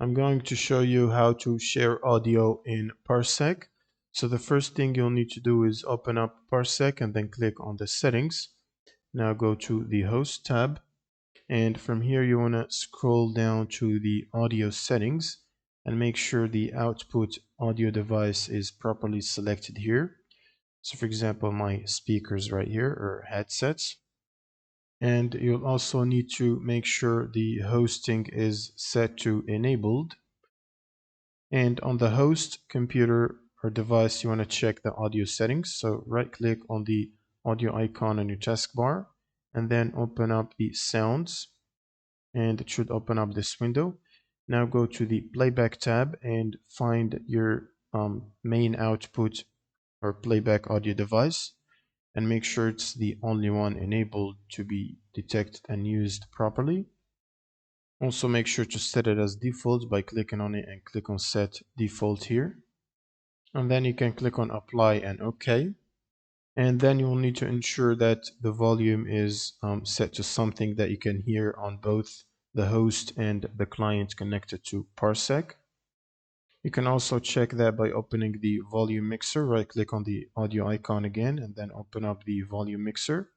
I'm going to show you how to share audio in Parsec. So the first thing you'll need to do is open up Parsec and then click on the settings. Now go to the host tab, and from here you want to scroll down to the audio settings and make sure the output audio device is properly selected here. So for example, my speakers right here or headsets. And you'll also need to make sure the hosting is set to enabled. And on the host computer or device, you want to check the audio settings. So right click on the audio icon on your taskbar and then open up the sounds, and it should open up this window. Now go to the playback tab and find your main output or playback audio device and make sure it's the only one enabled to be detected and used properly. Also make sure to set it as default by clicking on it and click on set default here. And then you can click on apply and OK. And then you will need to ensure that the volume is set to something that you can hear on both the host and the client connected to Parsec. You can also check that by opening the volume mixer. Right click on the audio icon again and then open up the volume mixer.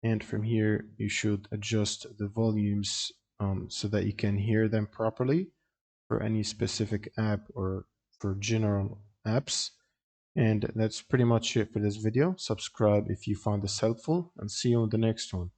And from here you should adjust the volumes so that you can hear them properly for any specific app or for general apps. And that's pretty much it for this video. Subscribe if you found this helpful, and see you in the next one.